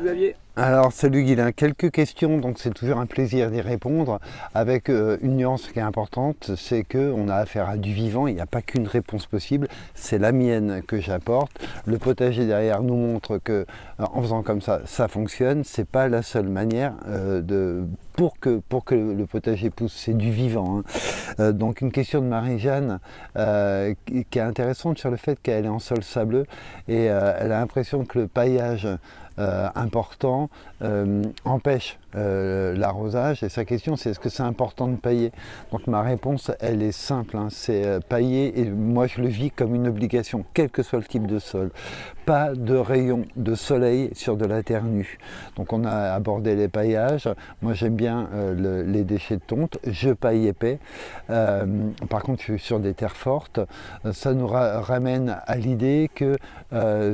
Xavier. Alors salut Guilain, quelques questions, donc c'est toujours un plaisir d'y répondre avec une nuance qui est importante, c'est qu'on a affaire à du vivant, il n'y a pas qu'une réponse possible, c'est la mienne que j'apporte. Le potager derrière nous montre que en faisant comme ça fonctionne, c'est pas la seule manière pour que le potager pousse, c'est du vivant. Hein. Donc une question de Marie-Jeanne qui est intéressante sur le fait qu'elle est en sol sableux et elle a l'impression que le paillage important empêche l'arrosage, et sa question c'est: est-ce que c'est important de pailler? Donc ma réponse elle est simple, hein, c'est pailler, et moi je le vis comme une obligation, quel que soit le type de sol. Pas de rayon de soleil sur de la terre nue. Donc on a abordé les paillages, moi j'aime bien les déchets de tonte, je paille épais. Par contre je suis sur des terres fortes, ça nous ramène à l'idée que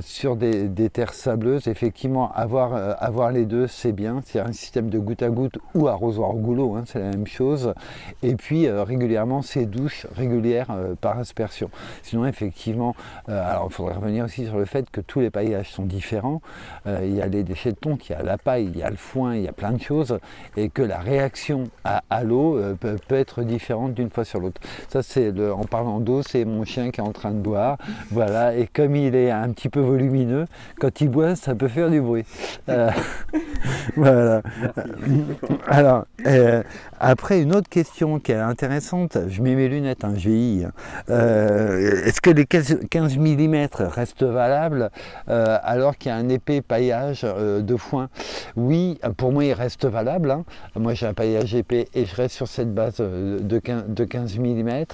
sur des terres sableuses, effectivement avoir les deux c'est bien, c'est un système de goutte à goutte ou arrosoir au goulot, hein, c'est la même chose, et puis régulièrement ces douches régulières par aspersion. Sinon effectivement, alors il faudrait revenir aussi sur le fait que tous les paillages sont différents, il y a les déchets de tonte, il y a la paille, il y a le foin, il y a plein de choses, et que la réaction à l'eau peut être différente d'une fois sur l'autre. Ça c'est, en parlant d'eau, c'est mon chien qui est en train de boire, voilà, et comme il est un petit peu volumineux, quand il boit ça peut faire du bruit. Voilà. Alors, après, une autre question qui est intéressante, je mets mes lunettes, hein, je vieillis. Est-ce que les 15 mm restent valables alors qu'il y a un épais paillage de foin? Oui, pour moi, il reste valable. Hein. Moi, j'ai un paillage épais et je reste sur cette base de 15 mm.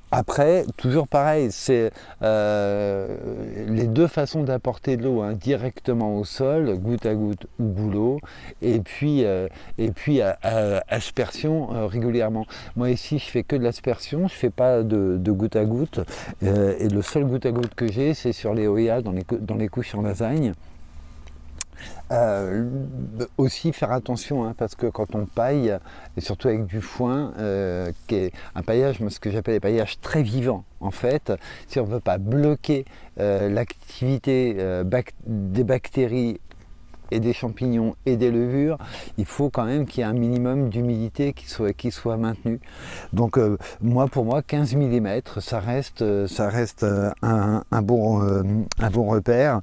Après, toujours pareil, c'est les deux façons d'apporter de l'eau, hein, directement au sol, goutte à goutte ou goulot, et puis aspersion régulièrement. Moi ici, je fais que de l'aspersion, je fais pas de goutte à goutte, et le seul goutte à goutte que j'ai, c'est sur les Oya, dans les couches en lasagne. Aussi faire attention, hein, parce que quand on paille, et surtout avec du foin, qui est un paillage, ce que j'appelle les paillages très vivants, en fait, si on ne veut pas bloquer l'activité des bactéries et des champignons et des levures, il faut quand même qu'il y ait un minimum d'humidité qui soit maintenu. Donc pour moi 15 mm ça reste un bon repère.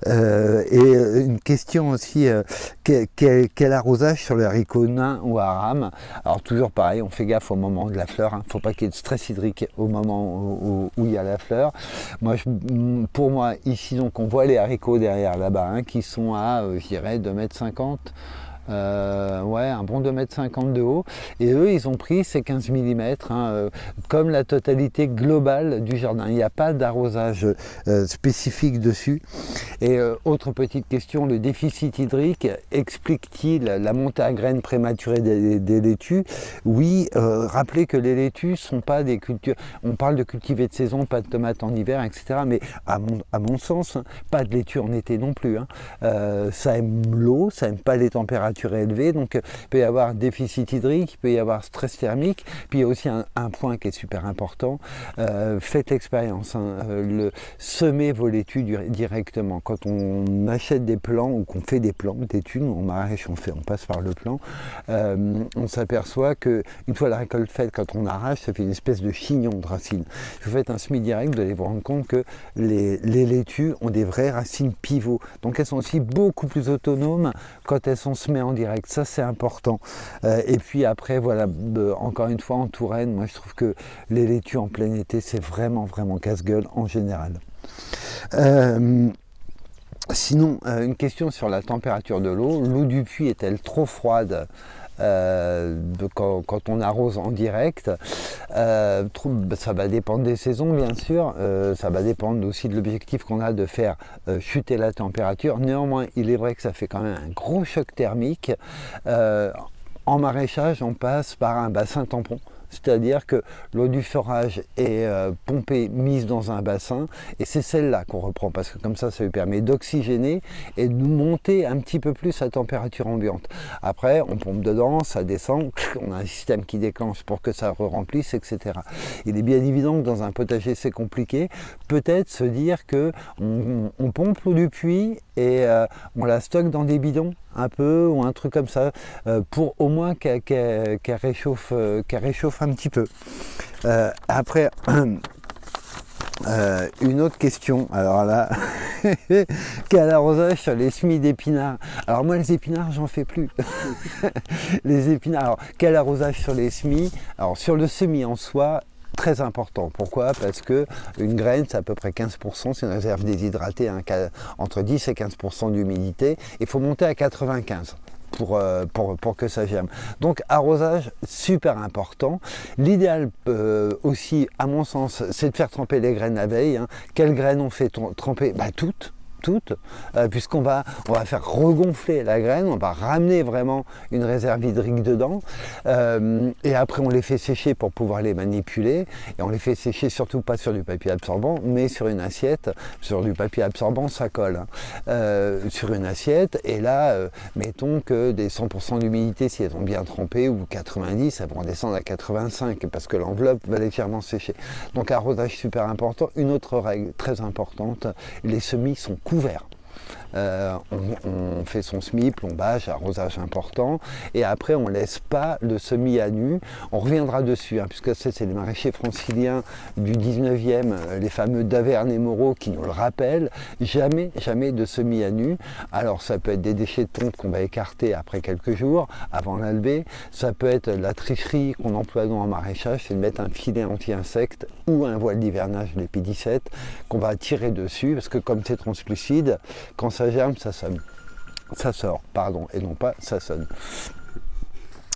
Et une question aussi, quel arrosage sur les haricots nains ou à rame? Alors toujours pareil, on fait gaffe au moment de la fleur, hein. Faut pas qu'il y ait de stress hydrique au moment où il y a la fleur. Pour moi ici, donc on voit les haricots derrière là-bas, hein, qui sont à je dirais 2,50 m, ouais, un bon 2,50 m de haut, et eux ils ont pris ces 15 mm, hein, comme la totalité globale du jardin. Il n'y a pas d'arrosage spécifique dessus. Et autre petite question, le déficit hydrique explique-t-il la montée à graines prématurée des laitues? Oui, rappelez que les laitues sont pas des cultures, on parle de cultiver de saison, pas de tomates en hiver, etc. Mais à mon sens, hein, pas de laitue en été non plus. Hein. Ça aime l'eau, ça aime pas les températures élevées, donc il peut y avoir déficit hydrique, il peut y avoir stress thermique. Puis il y a aussi un point qui est super important, faites l'expérience, hein, semez vos laitues directement. Quand on achète des plants ou qu'on fait des plants d'études, en maraîche on passe par le plant, on s'aperçoit que une fois la récolte faite, quand on arrache, ça fait une espèce de chignon de racines. Si vous faites un semis direct, vous allez vous rendre compte que les laitues ont des vraies racines pivots, donc elles sont aussi beaucoup plus autonomes quand elles sont semées en direct. Ça c'est important. Et puis après voilà, encore une fois en Touraine, moi je trouve que les laitues en plein été c'est vraiment casse-gueule en général. Sinon, une question sur la température de l'eau. L'eau du puits est-elle trop froide quand on arrose en direct? Ça va dépendre des saisons bien sûr, ça va dépendre aussi de l'objectif qu'on a de faire chuter la température. Néanmoins, il est vrai que ça fait quand même un gros choc thermique. En maraîchage, on passe par un bassin tampon. c'est-à-dire que l'eau du forage est pompée, mise dans un bassin, et c'est celle-là qu'on reprend, parce que comme ça lui permet d'oxygéner et de monter un petit peu plus à température ambiante. Après, on pompe dedans, ça descend, on a un système qui déclenche pour que ça remplisse, etc. Il est bien évident que dans un potager c'est compliqué, peut-être se dire que on pompe l'eau du puits et on la stocke dans des bidons un peu, ou un truc comme ça, pour au moins qu'elle réchauffe un petit peu. Après, une autre question, alors là, quel arrosage sur les semis d'épinards? Alors moi les épinards j'en fais plus. Les épinards, alors quel arrosage sur les semis? Alors sur le semis en soi, très important. Pourquoi? Parce que une graine, c'est à peu près 15%, c'est une réserve déshydratée, hein, entre 10 et 15% d'humidité. Il faut monter à 95 pour que ça germe. Donc arrosage, super important. L'idéal aussi, à mon sens, c'est de faire tremper les graines la veille. Hein. Quelles graines on fait tremper? Toutes. Puisqu'on va faire regonfler la graine, on va ramener vraiment une réserve hydrique dedans, et après on les fait sécher pour pouvoir les manipuler, et on les fait sécher surtout pas sur du papier absorbant, mais sur une assiette. Sur du papier absorbant ça colle, hein. Sur une assiette, et là mettons que des 100% d'humidité, si elles ont bien trempé, ou 90, elles vont descendre à 85 parce que l'enveloppe va légèrement sécher. Donc arrosage super important. Une autre règle très importante, les semis sont couverts. On fait son semis, plombage, arrosage important, et après on ne laisse pas le semis à nu. On reviendra dessus, hein, puisque c'est les maraîchers franciliens du 19e, les fameux Daverne et Moreau qui nous le rappellent, jamais de semis à nu. Alors ça peut être des déchets de tonte qu'on va écarter après quelques jours, avant l'albé, ça peut être la tricherie qu'on emploie dans en maraîchage, c'est de mettre un filet anti-insectes ou un voile d'hivernage, l'épidicette, qu'on va tirer dessus, parce que comme c'est translucide, quand ça germe, ça sonne. Ça sort, pardon, et non pas ça sonne.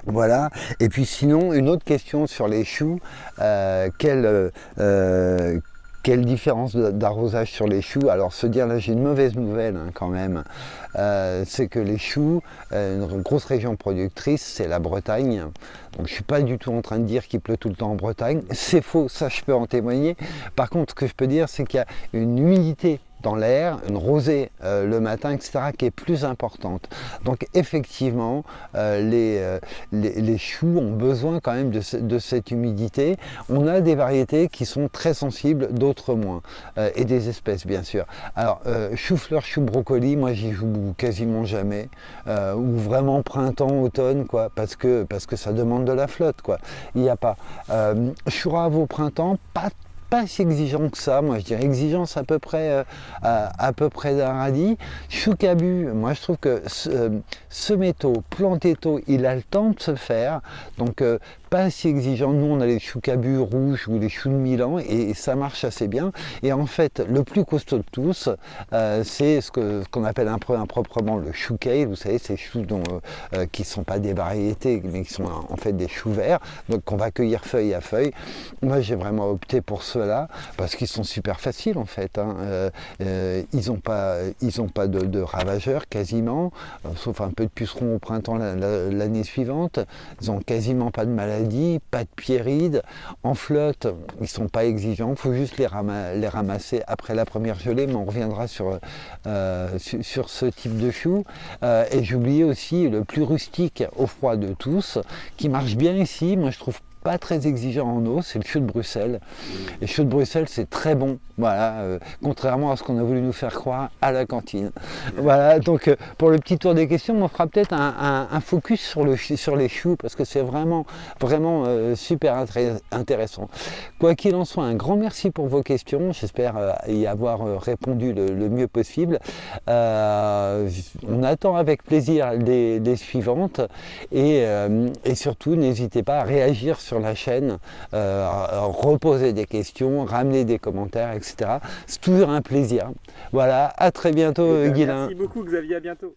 Voilà. Et puis sinon, une autre question sur les choux. Quelle différence d'arrosage sur les choux? Alors se dire, là j'ai une mauvaise nouvelle, hein, quand même, c'est que les choux, une grosse région productrice, c'est la Bretagne. Donc je ne suis pas du tout en train de dire qu'il pleut tout le temps en Bretagne, c'est faux, ça je peux en témoigner. Par contre, ce que je peux dire, c'est qu'il y a une humidité dans l'air, une rosée le matin, etc., qui est plus importante. Donc effectivement, les choux ont besoin quand même de cette humidité. On a des variétés qui sont très sensibles, d'autres moins, et des espèces bien sûr. Alors chou-fleur, chou-brocoli, moi j'y joue quasiment jamais, ou vraiment printemps, automne, quoi, parce que ça demande de la flotte, quoi. Il n'y a pas. Chou-rave au printemps, pas si exigeant que ça, moi je dirais exigence à peu près d'un radis. Chou-cabu, moi je trouve que semer tôt, planter tôt, il a le temps de se faire, donc pas si exigeant. Nous on a les chou-cabu rouges ou les choux de Milan, et ça marche assez bien. Et en fait le plus costaud de tous, c'est ce qu'on appelle improprement le chou kale. Vous savez, ces choux qui ne sont pas des variétés, mais qui sont en fait des choux verts, donc qu'on va cueillir feuille à feuille. Moi j'ai vraiment opté pour ceux-là parce qu'ils sont super faciles en fait, hein. Ils n'ont pas de ravageurs quasiment, sauf un peu de pucerons au printemps l'année suivante. Ils n'ont quasiment pas de maladie, pas de pierrides. En flotte, ils ne sont pas exigeants, il faut juste les ramasser après la première gelée, mais on reviendra sur ce type de chou. Et j'oubliais aussi le plus rustique au froid de tous, qui marche bien ici, moi je trouve pas très exigeant en eau, c'est le chou de Bruxelles. Et le chou de Bruxelles, c'est très bon, voilà, contrairement à ce qu'on a voulu nous faire croire à la cantine. Voilà, donc pour le petit tour des questions, on fera peut-être un focus sur les choux, parce que c'est vraiment super intéressant. Quoi qu'il en soit, un grand merci pour vos questions, j'espère y avoir répondu le mieux possible. On attend avec plaisir les suivantes, et surtout n'hésitez pas à réagir sur la chaîne, reposer des questions, ramener des commentaires, etc. C'est toujours un plaisir. Voilà, à très bientôt, Guilain. Merci beaucoup Xavier, à bientôt.